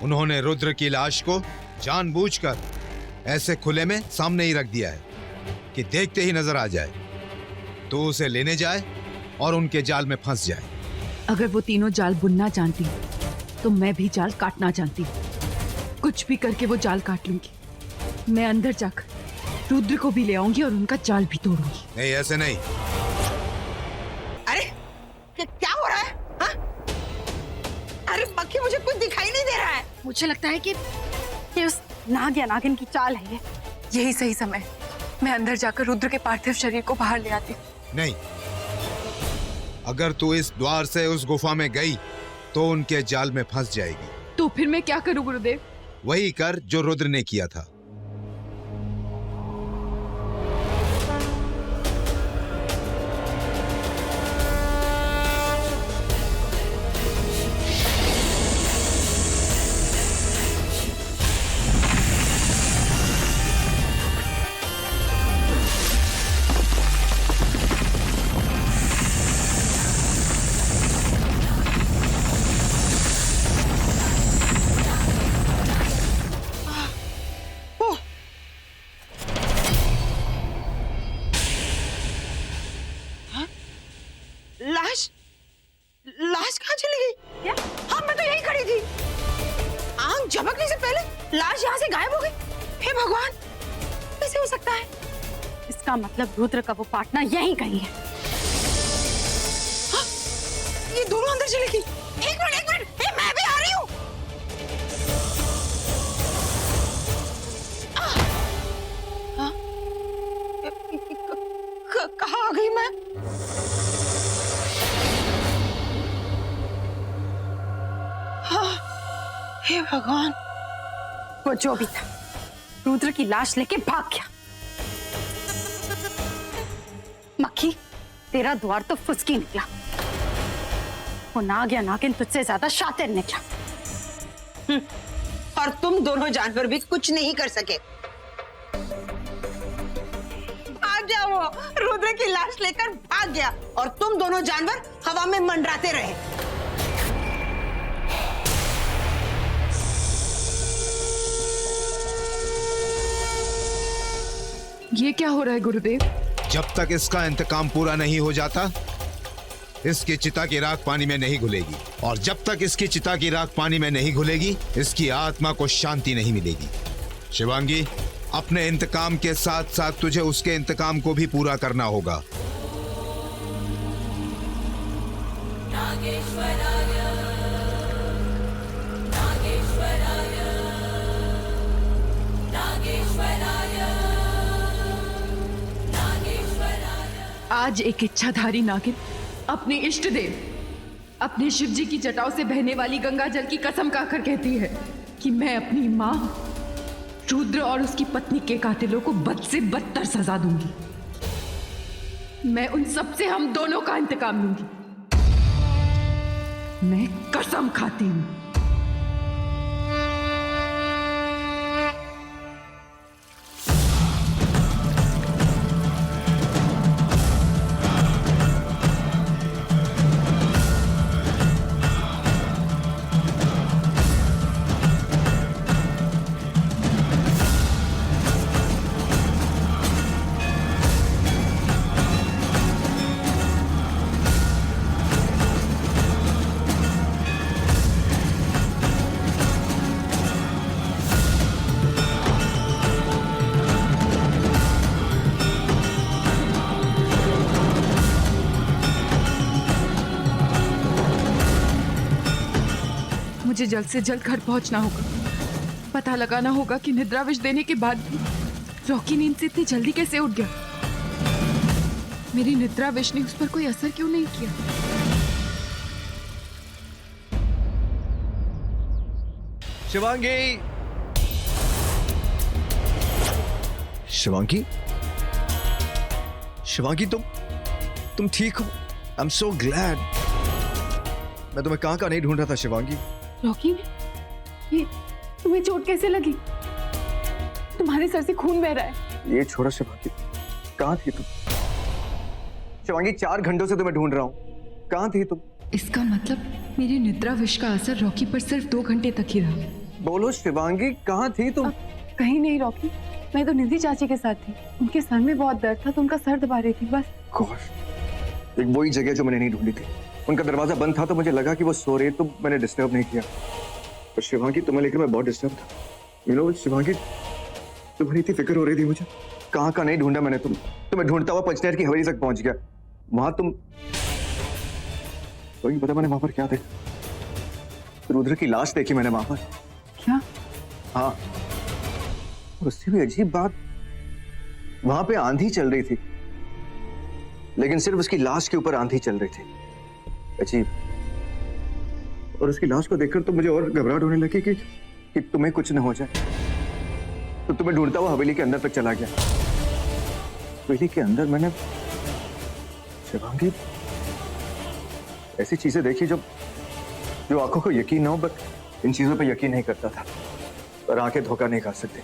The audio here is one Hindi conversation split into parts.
उन्होंने रुद्र की लाश को जानबूझकर ऐसे खुले में सामने ही रख दिया है कि देखते ही नजर आ जाए, तो उसे लेने जाए और उनके जाल में फंस जाए। अगर वो तीनों जाल बुनना जानती तो मैं भी जाल काटना जानती। कुछ भी करके वो जाल काट लूंगी। मैं अंदर जाकर रुद्र को भी ले आऊंगी और उनका जाल भी तोड़ूंगी। नहीं, ऐसे नहीं। अरे क्या हो रहा है? हा? अरे मक्खी, मुझे कुछ दिखाई नहीं दे रहा है। मुझे लगता है कि उस नाग या नागिन की चाल है ये। यही सही समय। मैं अंदर जाकर रुद्र के पार्थिव शरीर को बाहर ले आती। नहीं, अगर तू इस द्वार से उस गुफा में गई तो उनके जाल में फंस जाएगी। तो फिर मैं क्या करूं गुरुदेव? वही कर जो रुद्र ने किया था। लाश कहाँ चली गई? क्या? हाँ, मैं तो यहीं खड़ी थी। आंख झपकने से पहले लाश यहाँ से गायब हो गई। हे भगवान, कैसे हो सकता है? इसका मतलब रुद्र का वो पार्टनर यहीं कहीं है। हाँ, ये दोनों अंदर चली गई। एक मिनट, हे, मैं भी आ रही हूँ। कहाँ आ गई मैं? हे भगवान, वो जो भी था, रुद्र की लाश लेके भाग गया। मक्खी, तेरा द्वार तो फुसकी निकला। वो नाग या नागिन तुझसे ज्यादा शातिर निकला। और तुम दोनों जानवर भी कुछ नहीं कर सके। भाग गया वो, रुद्र की लाश लेकर भाग गया और तुम दोनों जानवर हवा में मंडराते रहे। ये क्या हो रहा है गुरुदेव? जब तक इसका इंतकाम पूरा नहीं हो जाता, इसकी चिता की राख पानी में नहीं घुलेगी, और जब तक इसकी चिता की राख पानी में नहीं घुलेगी, इसकी आत्मा को शांति नहीं मिलेगी। शिवांगी, अपने इंतकाम के साथ साथ तुझे उसके इंतकाम को भी पूरा करना होगा। आज एक इच्छाधारी नागिन अपने इष्ट देव, अपने शिव जी की जटाओं से बहने वाली गंगा जल की कसम खाकर कहती है कि मैं अपनी मां रुद्र और उसकी पत्नी के कातिलों को बद से बदतर सजा दूंगी। मैं उन सब से हम दोनों का इंतकाम लूंगी। मैं कसम खाती हूं। मुझे जल्द से जल्द घर पहुंचना होगा। पता लगाना होगा कि निद्राविष देने के बाद भी रॉकी नींद से इतनी जल्दी कैसे उठ गया। मेरी निद्राविष ने उस पर कोई असर क्यों नहीं किया? शिवांगी, शिवांगी, शिवांगी, तुम ठीक हो? I am so glad. मैं तुम्हें कहाँ नहीं ढूंढ रहा था शिवांगी। रॉकी, ये तुम्हें चोट कैसे लगी? तुम्हारे सर से खून बह रहा है। ये छोड़ो शिवांगी, कहाँ थी तुम? शिवांगी, 4 घंटों से तुम्हें ढूंढ रहा हूँ, कहाँ थी तुम? इसका मतलब मेरी निद्रा विष का असर रॉकी पर सिर्फ 2 घंटे तक ही रहा। बोलो शिवांगी, कहाँ थी तुम? कहीं नहीं रॉकी, मैं तो निधि चाची के साथ थी। उनके सर में बहुत दर्द था तो उनका सर दबा रही थी बस। गॉश, एक वही जगह जो मैंने नहीं ढूंढी थी। उनका दरवाजा बंद था तो मुझे लगा कि वो सो रही, तो मैंने डिस्टर्ब नहीं किया। पर शिवांगी, तुम्हें लेकर मैं बहुत डिस्टर्ब था। यू नो शिवांगी, तुम्हारी इतनी फिक्र हो रही थी मुझे। कहाँ का नहीं ढूंढा मैंने तुम्हें ढूंढता हुआ पंचनेर की हवेली तक पहुंच गया। वहां तुम तो पता मैंने वहां पर क्या देखा? रुद्र की लाश देखी मैंने वहां पर। क्या? हाँ, और उससे भी अजीब बात, वहां पे आंधी चल रही थी, लेकिन सिर्फ उसकी लाश के ऊपर आंधी चल रही थी। अजीब। और उसकी लाश को देखकर तो मुझे और घबराहट होने लगी कि तुम्हें कुछ न हो जाए। तो तुम्हें ढूंढता हुआ हवेली के अंदर तक चला गया। हवेली के अंदर मैंने शिवांगी ऐसी चीजें देखी जो आंखों को यकीन न हो, बट इन चीजों पे यकीन नहीं करता था, और आंखें धोखा नहीं खा सकती।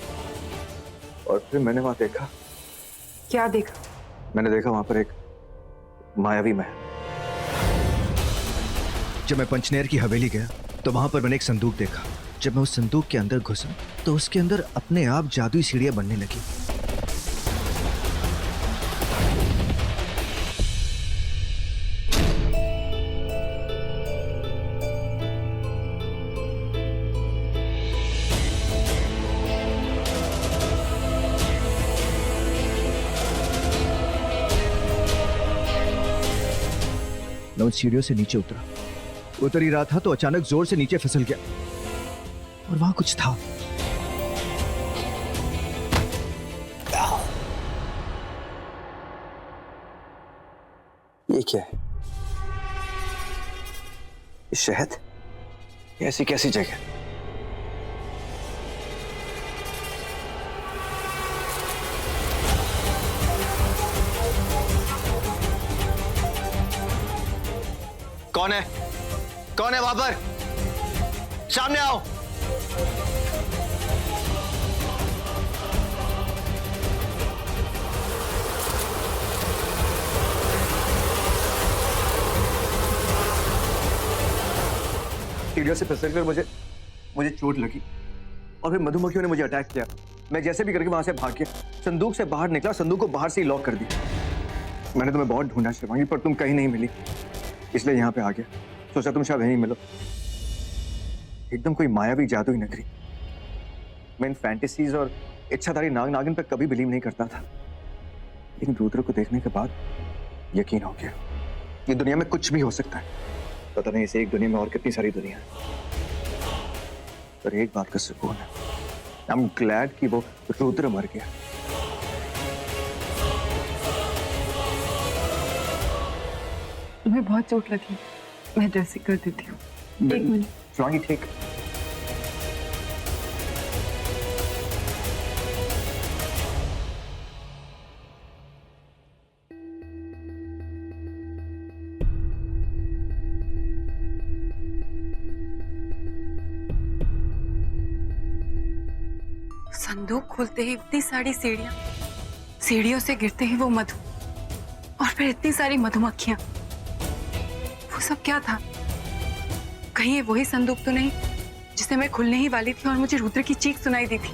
और फिर मैंने वहां देखा। क्या देखा? मैंने देखा वहां पर एक मायावी महल। जब मैं पंचनेर की हवेली गया तो वहां पर मैंने एक संदूक देखा। जब मैं उस संदूक के अंदर घुसा तो उसके अंदर अपने आप जादुई सीढ़ियां बनने लगी। मैं उन सीढ़ियों से नीचे उतर ही रहा था तो अचानक जोर से नीचे फिसल गया, और वहां कुछ था। ये क्या है? ये शहद? ऐसी कैसी जगह? कौन है? कौन है वहां पर? सामने आओ। सीढ़ियों से फिसलकर मुझे चोट लगी, और फिर मधुमक्खियों ने मुझे अटैक किया। मैं जैसे भी करके वहां से भाग गया, संदूक से बाहर निकला, संदूक को बाहर से ही लॉक कर दिया। मैंने तुम्हें बहुत ढूंढा शिवांगी, पर तुम कहीं नहीं मिली, इसलिए यहाँ पे आ गया। सोचा तुम शायद यहीं मिलो। एकदम कोई मायावी जादुई नगरी। मैं इन फैंटेसीज और इच्छाधारी नाग नागिन पर कभी बिलीव नहीं करता था, लेकिन रुद्र को देखने के बाद यकीन हो गया, ये दुनिया में कुछ भी हो सकता है। पता नहीं इसे एक दुनिया में और कितनी सारी दुनिया है, पर एक बात का सुकून है, आई एम ग्लैड कि वो रुद्र मर गया। तुम्हें बहुत चोट लगी, मैं ड्रेसिंग कर देती हूँ। एक मिनट। शिवांगी, ठीक। संदूक खोलते ही इतनी सारी सीढ़ियां, सीढ़ियों से गिरते ही वो मधु, और फिर इतनी सारी मधुमक्खियां। वो सब क्या था? कहीं ये वही संदूक तो नहीं जिसे मैं खुलने ही वाली थी और मुझे रुद्र की चीख सुनाई दी थी?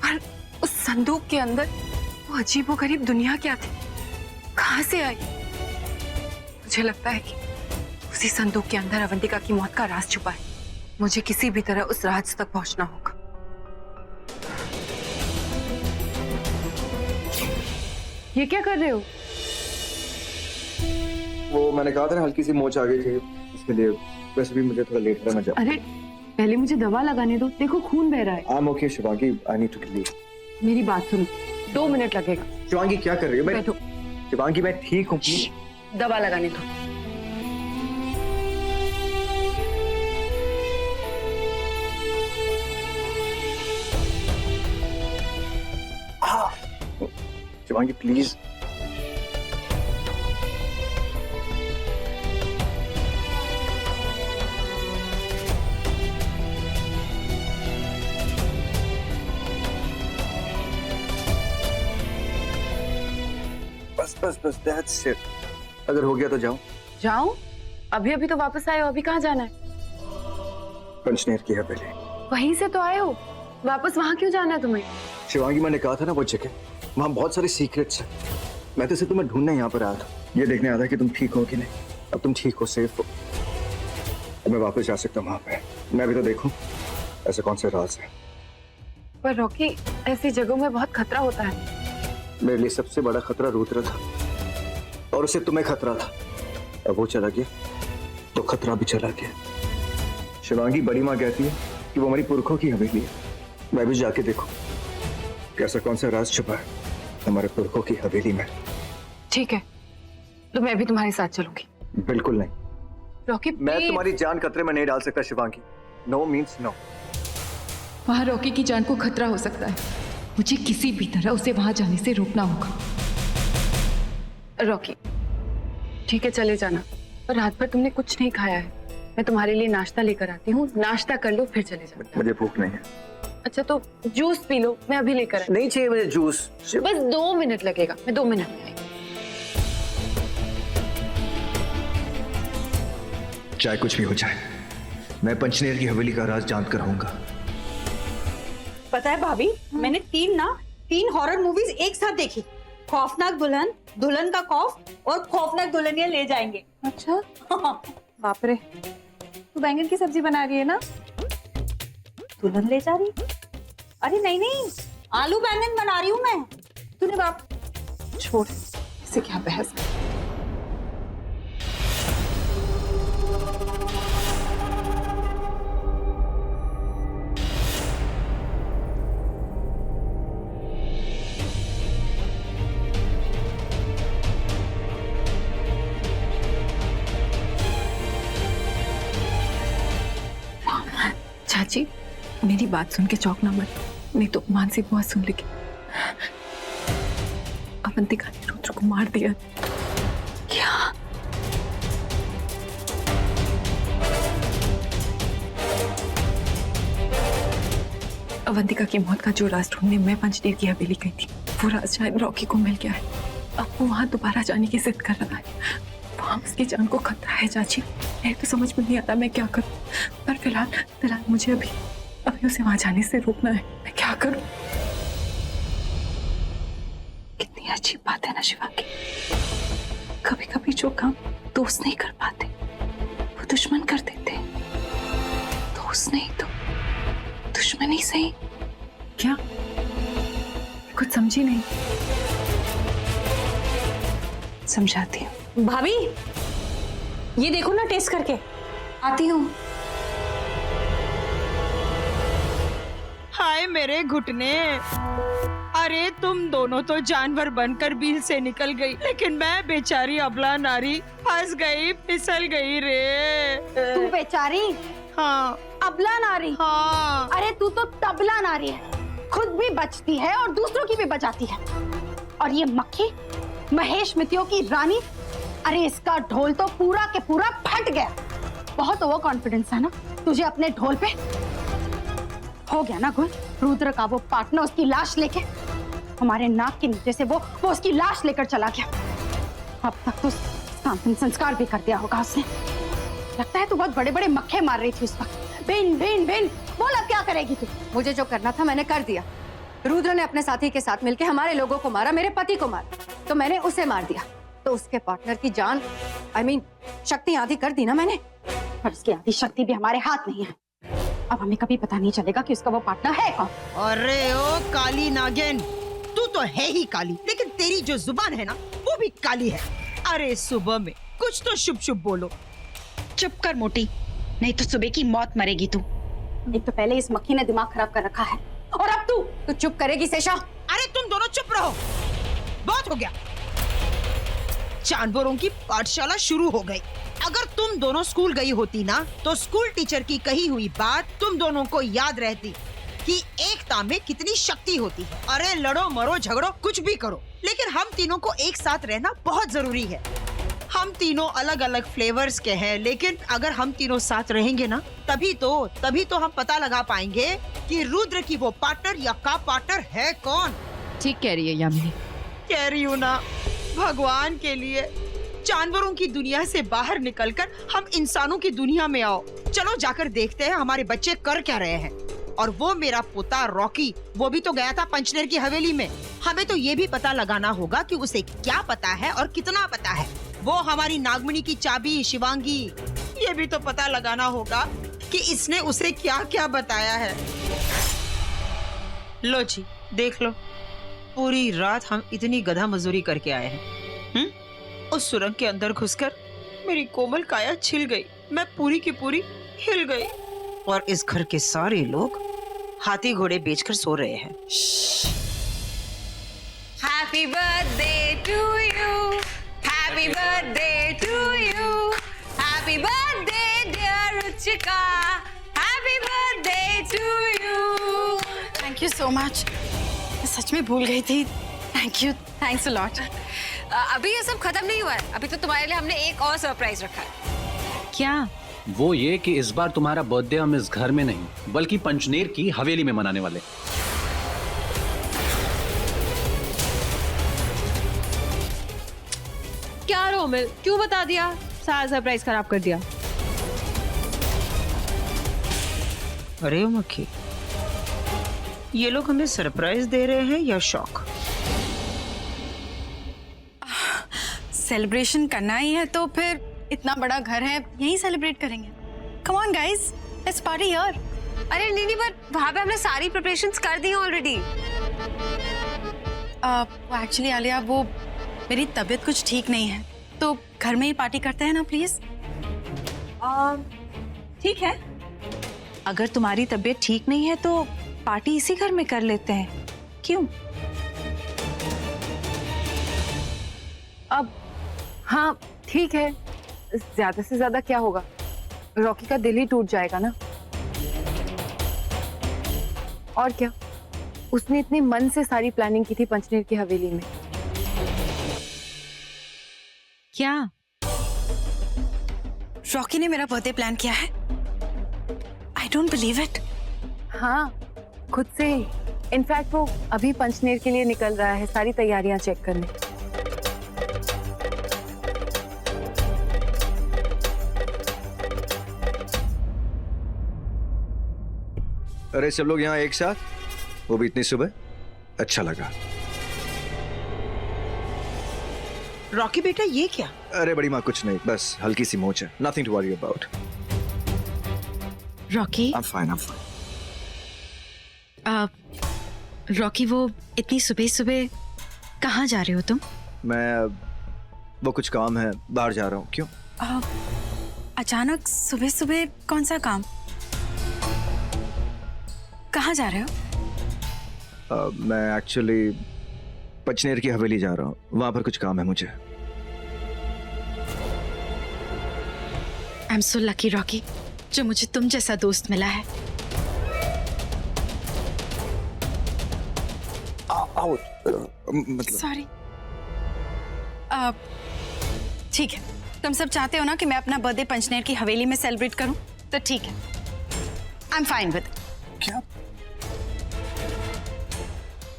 और उस संदूक के अंदर वो अजीबोगरीब दुनिया क्या थी? कहां से आई? मुझे लगता है कि उसी संदूक के अंदर अवंतिका की मौत का राज छुपा है। मुझे किसी भी तरह उस राज तक पहुंचना होगा। ये क्या कर रहे हो? वो मैंने कहा था ना, हल्की सी मोच आ गई थी, इसके लिए। वैसे भी मुझे थोड़ा लेट हो रहा है, मैं जाऊँ। अरे पहले मुझे दवा लगाने दो, देखो खून बह रहा है। I'm okay, Shivangi, I need to leave. मेरी बात सुनो, 2 मिनट लगेगा। शिवांगी क्या कर रही हो? बैठो। शिवांगी, मैं ठीक हूँ। दवा लगाने दो। शिवांगी प्लीज। बस दैट्स इट। अगर हो गया तो जाओ। जाऊं? अभी अभी तो वापस आए हो, अभी कहाँ जाना है? पंचनेर की हवेली। वहीं से तो आए हो, वापस वहां क्यों जाना है तुम्हें? शिवांगी, मैंने कहा था ना वो जगह, वहाँ बहुत सारे सीक्रेट्स हैं। मैं तो सिर्फ तुम्हें ढूंढने यहाँ पर आया था, ये देखने आया था कि तुम ठीक हो कि नहीं। अब तुम ठीक हो, सेफ हो, अब मैं वापस जा सकता हूँ वहाँ पे। मैं भी तो देखूं ऐसे कौन से राज हैं। पर रॉकी, ऐसी जगहों में बहुत खतरा होता है। मेरे लिए सबसे बड़ा खतरा रुद्र था और उसे तुम्हें खतरा था। अब वो चला गया तो खतरा भी चला गया। शिवांगी, बड़ी माँ कहती है कि वो हमारी पुरखों की हवेली है। मैं भी जाके देखूं कैसा कौन सा राज छुपा है हमारे पुरखों की हवेली में। ठीक है, तो मैं भी तुम्हारे साथ चलूंगी। बिल्कुल नहीं, रॉकी मैं please। तुम्हारी जान खतरे में नहीं डाल सकता शिवांगी। No means no. वहां रॉकी की जान को खतरा हो सकता है, मुझे किसी भी तरह उसे वहां जाने से रोकना होगा। रॉकी, ठीक है चले जाना, पर रात भर तुमने कुछ नहीं खाया है। मैं तुम्हारे लिए नाश्ता लेकर आती हूँ, नाश्ता कर लो फिर चले जाना। मुझे भूख नहीं है। अच्छा तो जूस पी लो, मैं अभी लेकर आई। नहीं चाहिए मुझे जूस। बस 2 मिनट लगेगा, मैं 2 मिनट में आई। चाहे कुछ भी हो जाए, मैं पंचनेर की हवेली का राज जानकर रहूंगा। पता है भाभी, मैंने 3 हॉरर मूवीज एक साथ देखी। खौफनाक दुल्हन, दुल्हन का खौफ और खौफनाक दुल्हनिया ले जाएंगे। अच्छा बाप रे, तू बैंगन की सब्जी बना रही है ना? दुल्हन ले जा रही? अरे नहीं, आलू बैंगन बना रही हूँ मैं। तूने बाप छोड़, इसे क्या बहस। चाची, मेरी बात सुन के चौंकना मत, नहीं तो मानसी बुआ सुन लेगी। अवंतिका ने रुद्र को मार दिया। क्या? अवंतिका की मौत का जो राज ढूंढने मैं पंचनेर की हवेली गई थी, वो राज शायद रॉकी को मिल गया है। अब वो वहां दोबारा जाने की जिद कर रहा है। वहां उसकी जान को खतरा है चाची। मेरे तो समझ में नहीं आता मैं क्या करूं, पर फिलहाल मुझे अभी उसे वहां जाने से रोकना है। मैं क्या करूं? कितनी अजीब बात है ना शिवांगी, कभी कभी जो काम दोस्त नहीं कर पाते वो दुश्मन कर देते। दोस्त नहीं तो दुश्मन ही सही। क्या? कुछ समझी नहीं। समझाती हूँ। भाभी, ये देखो ना, टेस्ट करके आती हूँ। हाय मेरे घुटने। अरे तुम दोनों तो जानवर बनकर बिल से निकल गई, लेकिन मैं बेचारी अबला नारी फंस गई, फिसल गई रे। तू बेचारी? हाँ। अबला नारी? हाँ। अरे तू तो तबला नारी है, खुद भी बचती है और दूसरों की भी बचाती है। और ये मक्खी महेश मितियों की रानी, अरे इसका ढोल तो पूरा के पूरा फट गया। बहुत ओवर कॉन्फिडेंस है ना तुझे अपने ढोल पे। हो गया ना गुल, रुद्र का वो पार्टनर उसकी लाश लेके हमारे नाक के नीचे से वो उसकी लाश लेकर चला गया। अब तक तो अंतिम संस्कार भी कर दिया होगा उसने। लगता है तू बहुत बड़े बड़े मक्खे मार रही थी उस वक्त। बिन बिन बिन बोला, क्या करेगी तू? मुझे जो करना था मैंने कर दिया। रुद्र ने अपने साथी के साथ मिलकर हमारे लोगों को मारा, मेरे पति को मारा, तो मैंने उसे मार दिया। तो उसके पार्टनर की जान शक्ति आधी कर दी ना मैंने। और उसकी आधी शक्ति भी हमारे हाथ नहीं है। अब हमें कभी पता नहीं चलेगा कि उसका वो पार्टनर है कौन। अरे ओ काली नागिन, तू तो है ही काली, लेकिन तेरी जो जुबान है ना वो भी काली है। अरे सुबह में कुछ तो शुभ शुभ बोलो। चुप कर मोटी, नहीं तो सुबह की मौत मरेगी तू। एक तो पहले इस मक्खी ने दिमाग खराब कर रखा है, और अब तू चुप करेगी शेषा? अरे तुम दोनों चुप रहो, बहुत हो गया। जानवरों की पाठशाला शुरू हो गई। अगर तुम दोनों स्कूल गई होती ना, तो स्कूल टीचर की कही हुई बात तुम दोनों को याद रहती कि एकता में कितनी शक्ति होती है। अरे लड़ो मरो झगड़ो कुछ भी करो, लेकिन हम तीनों को एक साथ रहना बहुत जरूरी है। हम तीनों अलग अलग फ्लेवर्स के हैं, लेकिन अगर हम तीनों साथ रहेंगे ना, तभी तो हम पता लगा पाएंगे कि रुद्र की वो पार्टनर या का पार्टनर है कौन। ठीक कह रही है यामिनी। कह रही हूँ ना, भगवान के लिए जानवरों की दुनिया से बाहर निकलकर हम इंसानों की दुनिया में आओ। चलो जाकर देखते हैं हमारे बच्चे कर क्या रहे हैं। और वो मेरा पोता रॉकी, वो भी तो गया था पंचनेर की हवेली में। हमें तो ये भी पता लगाना होगा कि उसे क्या पता है और कितना पता है। वो हमारी नागमणि की चाबी शिवांगी, ये भी तो पता लगाना होगा कि इसने उसे क्या क्या बताया है। लो जी, देख लो, पूरी रात हम इतनी गधा मजदूरी करके आए हैं। उस सुरंग के अंदर घुसकर मेरी कोमल काया छिल गई, मैं पूरी की पूरी हिल गई। और इस घर के सारे लोग हाथी घोड़े बेचकर सो रहे हैं। Happy birthday to you. Happy birthday to you. Happy birthday dear Ruchika. Happy birthday to you. Thank you so much. मैं सच में भूल गई थी। Thank you, thanks a lot. अभी ये सब खत्म नहीं हुआ है। अभी तो तुम्हारे लिए हमने एक और सरप्राइज रखा है। क्या? वो ये कि इस बार तुम्हारा बर्थडे हम इस घर में नहीं बल्कि पंचनेर की हवेली में मनाने वाले। क्या रोमिल, क्यों बता दिया? सारा सरप्राइज खराब कर दिया। अरे मक्खी, ये लोग हमें सरप्राइज दे रहे हैं या शौक? सेलिब्रेशन करना ही है तो फिर इतना बड़ा घर है, यहीं सेलिब्रेट करेंगे। Come on guys, let's party here. अरे नहीं, पर वहाँ पे हमने सारी प्रिपरेशंस कर दी ऑलरेडी। एक्चुअली आलिया, वो मेरी तबीयत कुछ ठीक नहीं है, तो घर में ही पार्टी करते हैं ना प्लीज। ठीक है, अगर तुम्हारी तबीयत ठीक नहीं है तो पार्टी इसी घर में कर लेते हैं। क्यों? अब हाँ ठीक है, ज्यादा से ज्यादा क्या होगा, रॉकी का दिल ही टूट जाएगा ना। और क्या, उसने इतने मन से सारी प्लानिंग की थी पंचनेर की हवेली में। क्या रॉकी ने मेरा बर्थडे प्लान किया है? I don't believe it. हाँ, खुद से ही। इनफैक्ट वो अभी पंचनेर के लिए निकल रहा है सारी तैयारियां चेक करने। अरे सब लोग यहाँ एक साथ, वो भी इतनी सुबह, अच्छा लगा। रॉकी बेटा, ये क्या? अरे बड़ी माँ, कुछ नहीं, बस हल्की सी मोच है, nothing to worry about. Rocky, I'm fine. Rocky, वो इतनी सुबह सुबह कहाँ जा रहे हो तुम? मैं वो कुछ काम है, बाहर जा रहा हूँ। क्यों? अचानक सुबह सुबह कौन सा काम? कहाँ जा रहे हो? मैं एक्चुअली पंचनेर की हवेली जा रहा हूँ, वहां पर कुछ काम है मुझे। I am so lucky Rocky, जो मुझे तुम जैसा दोस्त मिला है। मतलब सॉरी। ठीक है, तुम सब चाहते हो ना कि मैं अपना बर्थडे पंचनेर की हवेली में सेलिब्रेट करूं, तो ठीक है, आई एम फाइन विद। क्या?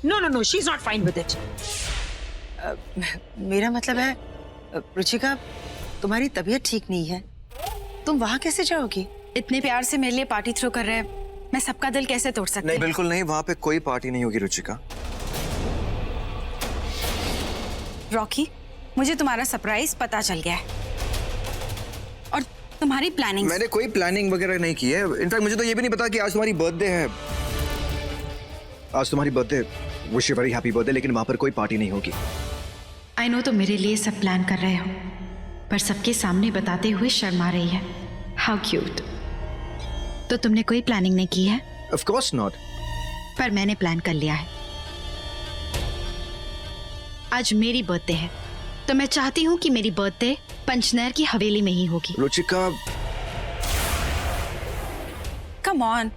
No, she is not fine with it. मेरा मतलब है, रुचिका, तुम्हारी तबीयत ठीक नहीं है, तुम वहां कैसे जाओगी? इतने प्यार से मेरे लिए पार्टी थ्रो कर रहे हैं, मैं सबका दिल कैसे तोड़ सकती नहीं, हूँ? बिल्कुल नहीं, वहां पे कोई पार्टी नहीं होगी रुचिका। रॉकी, मुझे तुम्हारा सरप्राइज पता चल गया है और तुम्हारी प्लानिंग। मैंने कोई प्लानिंग वगैरह नहीं की है। इनफैक्ट मुझे तो ये भी नहीं पता कि आज तुम्हारी बर्थडे है। आज तुम्हारी birthday, wish you very happy birthday, लेकिन वहां पर कोई पार्टी नहीं होगी। आई नो तुम मेरे लिए सब प्लान कर रहे हो, पर सबके सामने बताते हुए शर्मा रही है। How cute. तो तुमने कोई प्लानिंग नहीं की है? Of course not. पर मैंने प्लान कर लिया है। आज मेरी बर्थडे है, तो मैं चाहती हूँ कि मेरी बर्थडे पंचनेर की हवेली में ही होगी। रुचिका, कम ऑन,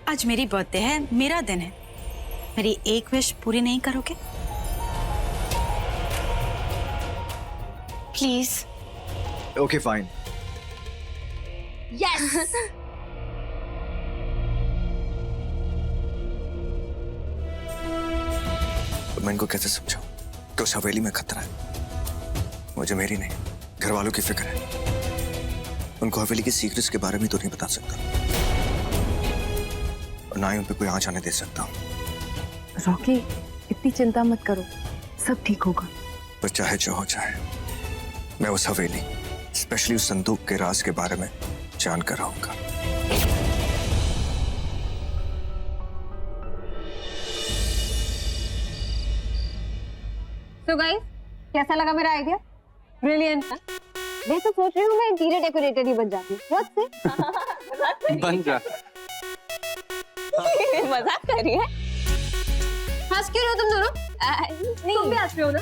आज मेरी बर्थडे है, मेरा दिन है। मेरी एक विश पूरी नहीं करोगे? प्लीज। Okay fine. यस। मैं इनको कैसे समझाऊं कि उस हवेली में खतरा है? मुझे मेरी नहीं, घर वालों की फिक्र है। उनको हवेली के सीक्रेट्स के बारे में तो नहीं बता सकता, और ना ही उन पे कोई आँच आने दे सकता हूँ। रॉकी, इतनी चिंता मत करो, सब ठीक होगा। पर चाहे जो हो जाए, मैं उस हवेली, स्पेशली उस संदूक के राज के बारे में जान कर रहूंगा। तो गाइस, कैसा लगा मेरा आइडिया? ब्रिलियंट। मैं तो सोच रही हूँ मैं इंटीरियर डेकोरेटर ही बन जाती हूँ। व्हाट से? बन जा। मजाक कर रही है? हंस क्यों रहे हो तुम दोनों? नहीं, तुम भी हंस रहे हो ना?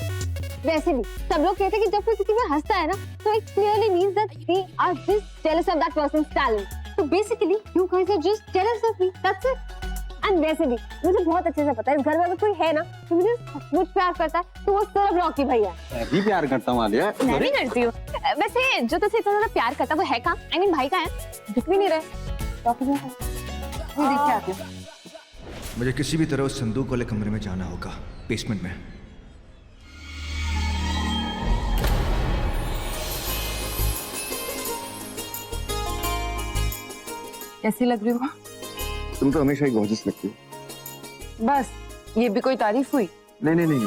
वैसे भी सब लोग कहते हैं कि जब कोई किसी पे हंसता है ना, तो it clearly means that they are just jealous of that person's talent. So basically, you guys are just jealous of me. That's it. And वैसे भी मुझे बहुत अच्छे से पता है, इस घर में अगर कोई है ना तो मुझे सचमुच प्यार करता है, तो वो सिर्फ रॉकी भैया। मैं भी प्यार करता हूँ आलिया। मैं भी करती हूँ। वैसे जो तुझसे इतना ज्यादा प्यार करता है वो है कहाँ? I mean भाई का है? दिख भी नहीं रहे। रॉकी भैया वो देख के आती हूँ। मुझे किसी भी तरह उस संदूक वाले कमरे में जाना होगा, बेसमेंट में। कैसी लग रही हो? तुम तो हमेशा ही गॉर्जियस लगती हो। बस ये भी कोई तारीफ हुई? नहीं नहीं नहीं,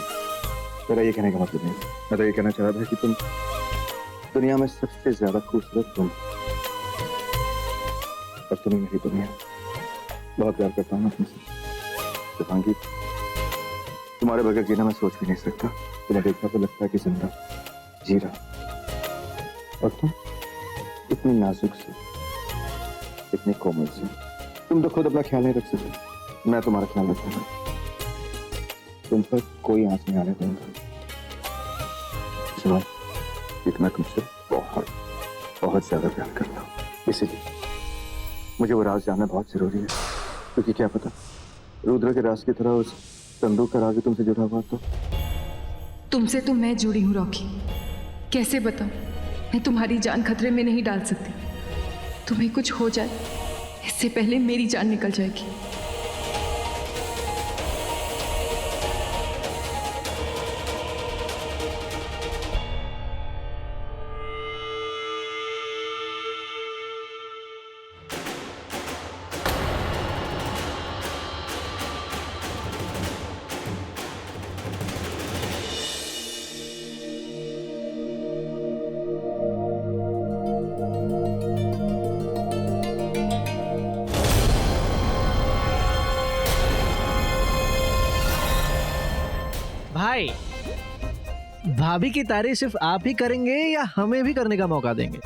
तेरा ये कहने का मतलब नहीं। मैं तो ये कहना चाह रहा था कि तुम दुनिया में सबसे ज्यादा खूबसूरत तुम, और तुम्हें मेरी दुनिया। बहुत प्यार करता हूँ मैं तुमसे शुभांगी। तुम्हारे बगैर जीना मैं सोच भी नहीं सकता। तुम्हें देखा तो लगता है कि जिंदा जी रहा, और तुम इतनी नाजुक से, इतनी कोमल से। तुम तो खुद अपना ख्याल नहीं रख सकते, मैं तुम्हारा ख्याल रखूंगा। तुम पर कोई आंच नहीं आने दूंगा। सुनो, मैं तुमसे बहुत बहुत ज्यादा प्यार करता हूँ, इसीलिए मुझे वो राज जानना बहुत जरूरी है। क्योंकि क्या पता रुद्र के राज की तरह उस संदूक का राज भी तुमसे जुड़ा हुआ। तो तुमसे तो मैं जुड़ी हूँ रॉकी, कैसे बताऊं? मैं तुम्हारी जान खतरे में नहीं डाल सकती। तुम्हें कुछ हो जाए इससे पहले मेरी जान निकल जाएगी। भाई, भाभी की तारीफ सिर्फ आप ही करेंगे या हमें भी करने का मौका देंगे?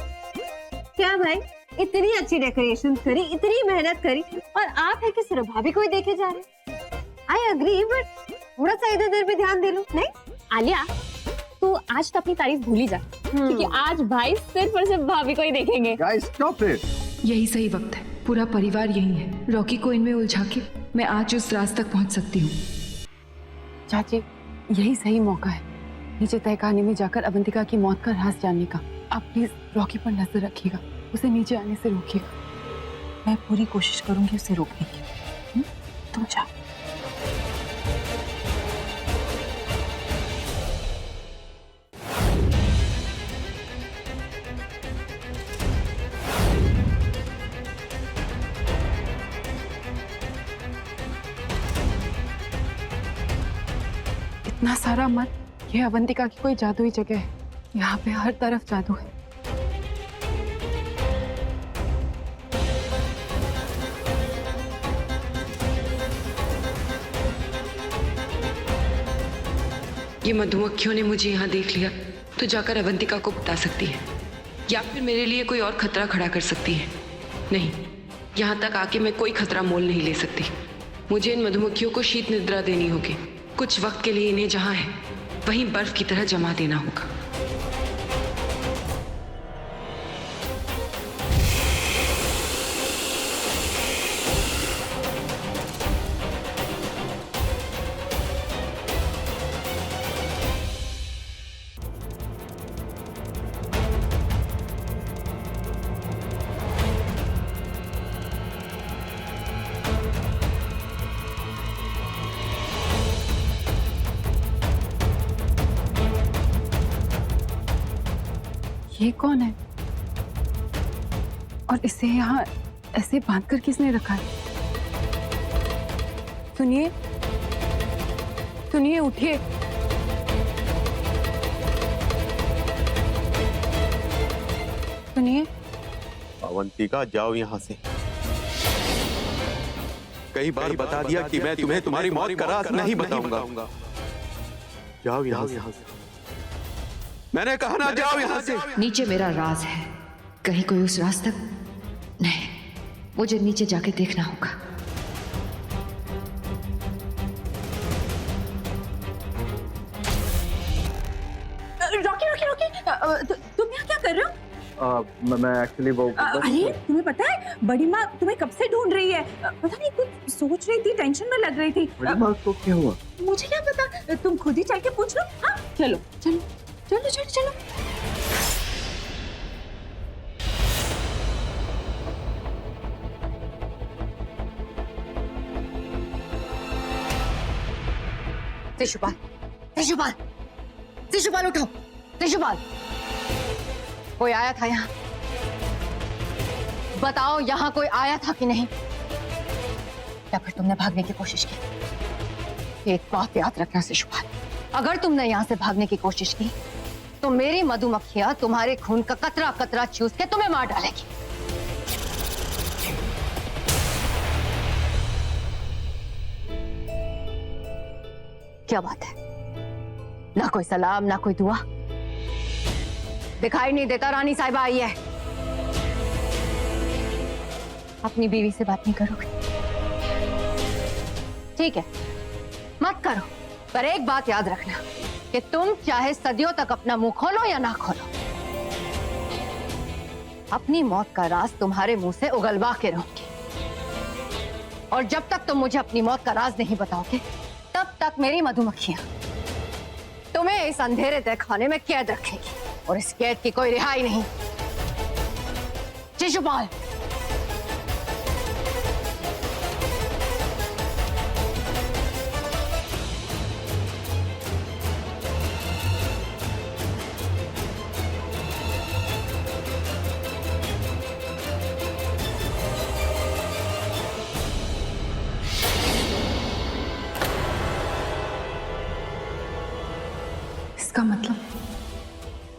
क्या भाई, इतनी अच्छी डेकोरेशन करी, इतनी मेहनत करी, और आप है कि सिर्फ भाभी को ही देखे जा रहे? आई एग्री, बट थोड़ा सा इधर उधर भी ध्यान दे लो। नहीं आलिया, तू आज तो अपनी तारीफ भूल ही जा, क्योंकि आज भाई सिर्फ और सिर्फ भाभी को ही देखेंगे। Guys stop it. यही सही वक्त है, पूरा परिवार यही है। रॉकी को इनमें उलझा के मैं आज उस राज तक पहुंच सकती हूँ। चाची, यही सही मौका है नीचे तहखाने में जाकर अवंतिका की मौत का राज जानने का। आप प्लीज रॉकी पर नजर रखिएगा, उसे नीचे आने से रोकिएगा। मैं पूरी कोशिश करूंगी उसे रोकने की। तुम जाओ। इतना सारा मन, ये अवंतिका की कोई जादुई जगह है। यहाँ पे हर तरफ जादू है। ये मधुमक्खियों ने मुझे यहाँ देख लिया तो जाकर अवंतिका को बता सकती है, या फिर मेरे लिए कोई और खतरा खड़ा कर सकती है। नहीं, यहाँ तक आके मैं कोई खतरा मोल नहीं ले सकती। मुझे इन मधुमक्खियों को शीत निद्रा देनी होगी। कुछ वक्त के लिए इन्हें जहाँ है वहीं बर्फ की तरह जमा देना होगा। ये कौन है? और इसे यहाँ ऐसे बांध कर किसने रखा है? सुनिए, सुनिए, उठिए। सुनिए। अवंतिका, जाओ यहाँ से। कई बार बता दिया कि मैं तुम्हें तुम्हारी मौत का राज नहीं बताऊंगा। जाओ यहाँ से। मैंने कहा ना, जाओ यहाँ से। नीचे मेरा राज है, कहीं कोई उस राज तक नहीं, मुझे नीचे जाके देखना होगा। रॉकी रॉकी रॉकी, तुम यहाँ क्या कर रहे हो? मैं एक्चुअली वो अरे तुम्हें पता है बड़ी माँ तुम्हें कब से ढूंढ रही है। पता नहीं कुछ सोच रही थी, टेंशन में लग रही थी। बड़ी माँ को क्या हुआ? मुझे क्या पता, तुम खुद ही चल के पूछ लो। हाँ चलो चलो चलो चलो चलो। शिशुपाल, शिशुपाल, शिशुपाल उठो। शिशुपाल, कोई आया था यहाँ? बताओ, यहाँ कोई आया था कि नहीं? या फिर तुमने भागने की कोशिश की? एक बात याद रखना शिशुपाल, अगर तुमने यहाँ से भागने की कोशिश की तो मेरी मधुमक्खियां तुम्हारे खून का कतरा कतरा चूस के तुम्हें मार डालेगी। क्या बात है? ना कोई सलाम, ना कोई दुआ? दिखाई नहीं देता रानी साहिबा आई है। अपनी बीवी से बात नहीं करोगे? ठीक है, मत करो, पर एक बात याद रखना कि तुम चाहे सदियों तक अपना मुंह खोलो या ना खोलो, अपनी मौत का राज तुम्हारे मुंह से उगलवा के रहूंगी। और जब तक तुम मुझे अपनी मौत का राज नहीं बताओगे, तब तक मेरी मधुमक्खियां तुम्हें इस अंधेरे तहखाने में कैद रखेगी, और इस कैद की कोई रिहाई नहीं। शिशुपाल,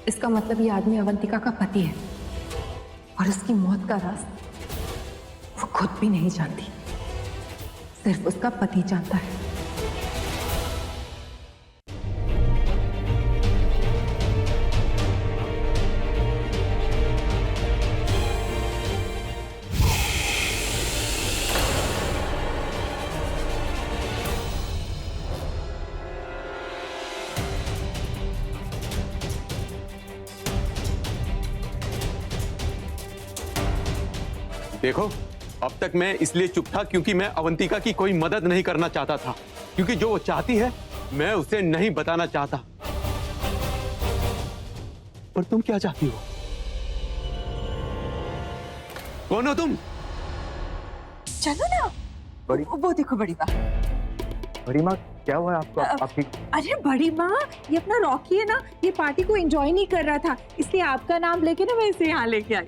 इसका मतलब ये आदमी अवंतिका का पति है, और उसकी मौत का राज वो खुद भी नहीं जानती, सिर्फ उसका पति जानता है। देखो, अब तक मैं इसलिए चुप था क्योंकि मैं अवंतिका की कोई मदद नहीं करना चाहता था, क्योंकि जो वो चाहती है मैं उसे नहीं बताना चाहता। पर तुम क्या चाहती हो? कौन हो तुम? चलो ना। वो देखो बड़ी माँ। बड़ी माँ, क्या हुआ आपको? आप ठीक? अरे बड़ी माँ, ये अपना रॉकी है ना, ये पार्टी को एंजॉय नहीं कर रहा था, इसलिए आपका नाम लेके ना मैं इसे यहाँ लेके आई।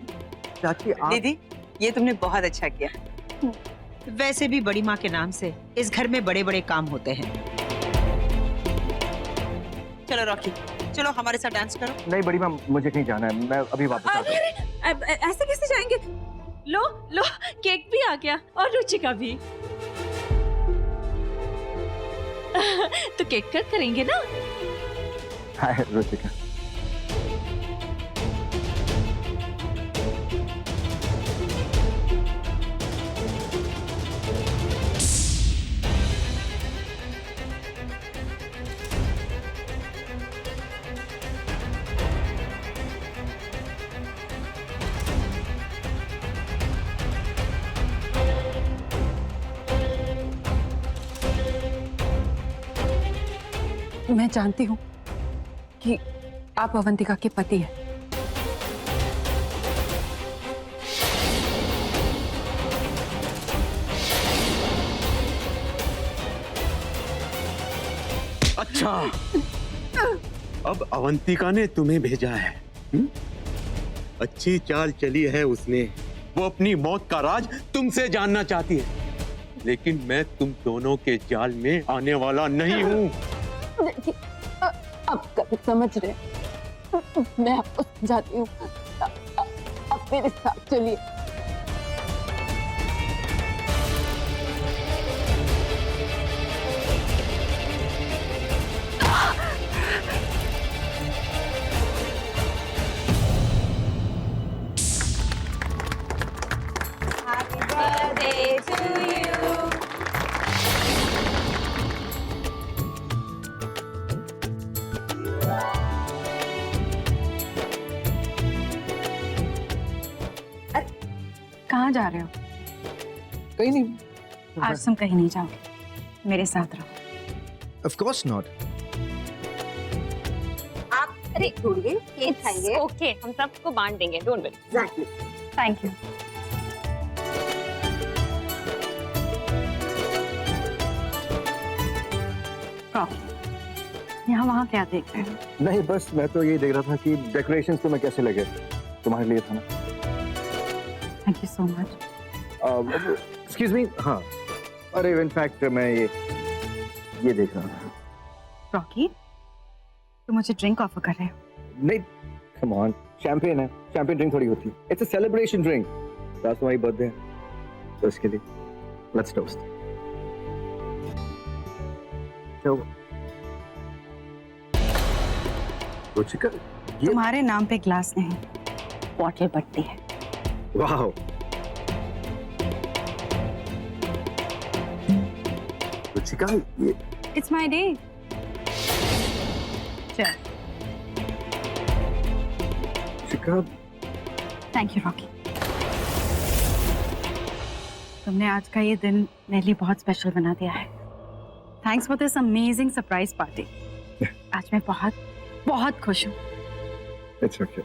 चाची, आप... दीदी, ये तुमने बहुत अच्छा किया। वैसे भी बड़ी माँ के नाम से इस घर में बड़े बड़े काम होते हैं। चलो रॉकी, चलो हमारे साथ डांस करो। नहीं बड़ी माँ, मुझे कहीं जाना है, मैं अभी वापस आता हूँ। अरे ऐसे कैसे जाएंगे? लो लो, केक भी आ गया और रुचिका भी। तो केक कट करेंगे ना? हाय रुचिका। मैं जानती हूँ कि आप अवंतिका के पति हैं। अच्छा, अब अवंतिका ने तुम्हें भेजा है। अच्छी चाल चली है उसने, वो अपनी मौत का राज तुमसे जानना चाहती है, लेकिन मैं तुम दोनों के जाल में आने वाला नहीं हूँ। अब समझ रहे, मैं आपको समझाती हूँ। अब मेरे साथ चलिए। कहाँ जा रहे हो? कहीं नहीं। आज तुम कहीं नहीं जाओगे, मेरे साथ रहो। Of course not. आप अरे ढूंढिए केक खाएंगे। ओके, हम सबको बांट देंगे, don't worry. Exactly. Thank you. यहाँ वहाँ क्या देख रहे हो? नहीं, बस मैं तो ये देख रहा था कि डेकोरेशंस तुम्हें कैसे लगे। तुम्हारे लिए था ना। Thank you so much. Excuse me. हाँ, अरे इनफैक्ट मैं ये देख रहा था। रॉकी, तुम मुझे ड्रिंक ऑफर कर रहे हो? नहीं, कम ऑन, शैंपेन है, शैंपेन ड्रिंक थोड़ी होती है। It's a celebration drink. आज तुम्हारी बर्थडे है, तो इसके लिए लेट्स टोस्ट। रुचिका, ये तुम्हारे नाम पे ग्लास नहीं, बॉटल बढ़ती है। वाह, रुचिका, ये इट्स माय डे। चल। Ruchika, thank you Rocky. तुमने आज का ये दिन मेरे लिए बहुत स्पेशल बना दिया है। Thanks for this amazing surprise party. आज मैं बहुत बहुत खुश हूँ। It's okay.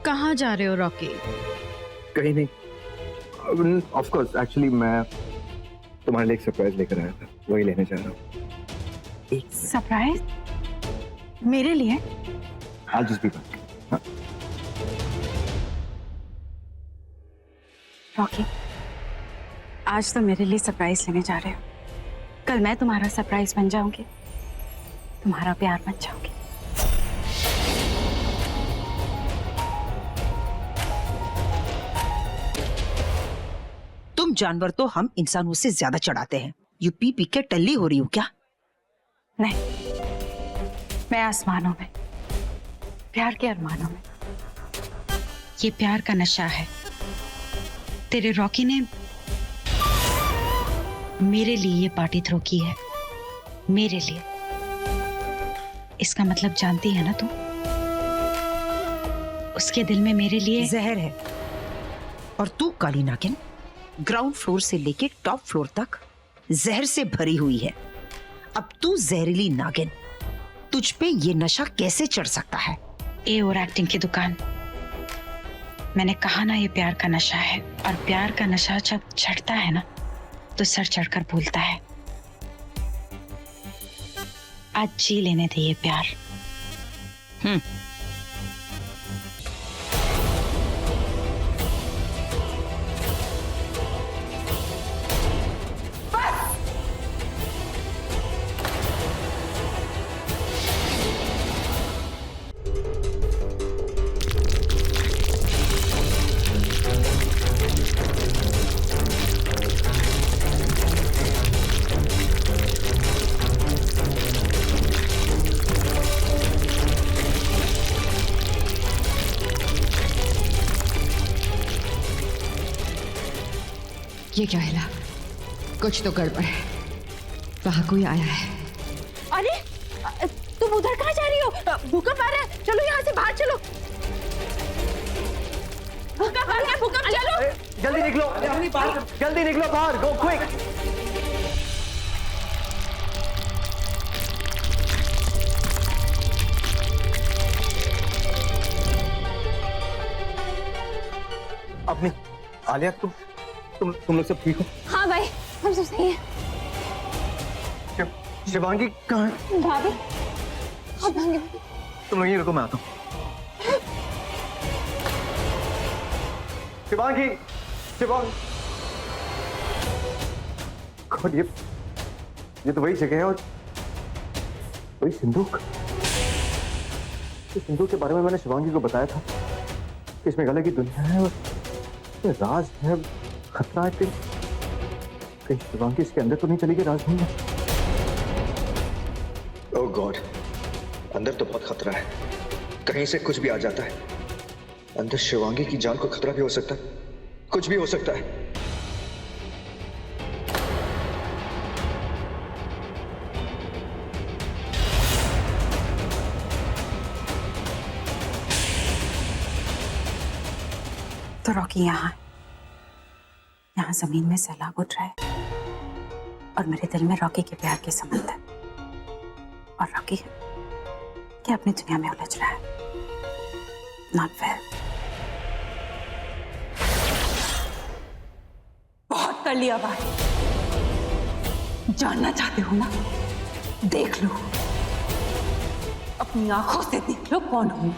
कहाँ जा रहे हो रॉकी? कहीं नहीं। ऑफ कोर्स, एक्चुअली मैं तुम्हारे लिए एक सरप्राइज लेकर आया था, वही लेने जा रहा हूँ। एक सरप्राइज मेरे लिए? आज जिस भी बात। हाँ। रॉकी, आज तो मेरे लिए सरप्राइज लेने जा रहे हो। कल मैं तुम्हारा सरप्राइज बन जाऊंगी, तुम्हारा प्यार बन जाऊंगी। तुम जानवर तो हम इंसानों से ज्यादा चढ़ाते हैं। यू पी पी के टल्ली हो रही हो क्या? नहीं, मैं आसमानों में, प्यार के अरमानों में। ये प्यार का नशा है। तेरे रॉकी ने मेरे लिए ये पार्टी थ्रो की है, मेरे लिए। इसका मतलब जानती है ना तुम? उसके दिल में मेरे लिए जहर है। और तू काली नागिन ग्राउंड फ्लोर से लेके टॉप फ्लोर तक जहर से भरी हुई है। अब तू जहरीली नागिन, तुझ पे ये नशा कैसे चढ़ सकता है? ए और एक्टिंग की दुकान। मैंने कहा ना, ये प्यार का नशा है, और प्यार का नशा जब चढ़ता है ना तो सर चढ़कर बोलता है। आज जी लेने दे ये प्यार। ये क्या हिला? कुछ तो गड़बड़ है। वहां कोई आया है। अरे तुम उधर कहाँ जा रही हो? भूकंप आ रहा है, चलो यहाँ से बाहर चलो। भूकंप आ रहा है, भूकंप, चलो जल्दी निकलो, जल्दी निकलो बाहर, गो क्विक। अपनी आलिया, तुम लोग सब ठीक हो? हाँ भाई, हम सब सही हैं। शिवांगी कहाँ है? भाभी आप भागे। तुम लोग यहीं रुको, मैं आता हूँ। शिवांगी, शिवांगी। गॉड, ये तो वही जगह है और वही सिंदूक। इस सिंदूक के बारे में मैंने शिवांगी को बताया था कि इसमें गले की दुनिया है और ये राज है, खतरा है। कहीं शिवांगी इसके अंदर तो नहीं चली गई राजधानी में? ओह गॉड, अंदर तो बहुत खतरा है, कहीं से कुछ भी आ जाता है। अंदर शिवांगी की जान को खतरा भी हो सकता है, कुछ भी हो सकता है। तो रॉकी यहाँ जमीन में सैलाब उठ रहा है और मेरे दिल में रॉकी के प्यार के संबंध है और रॉकी क्या अपनी दुनिया में उलझ रहा है। Not fair. बहुत कर लिया बात। जानना चाहते हो ना, देख लो, अपनी आंखों से देख लो कौन हूं।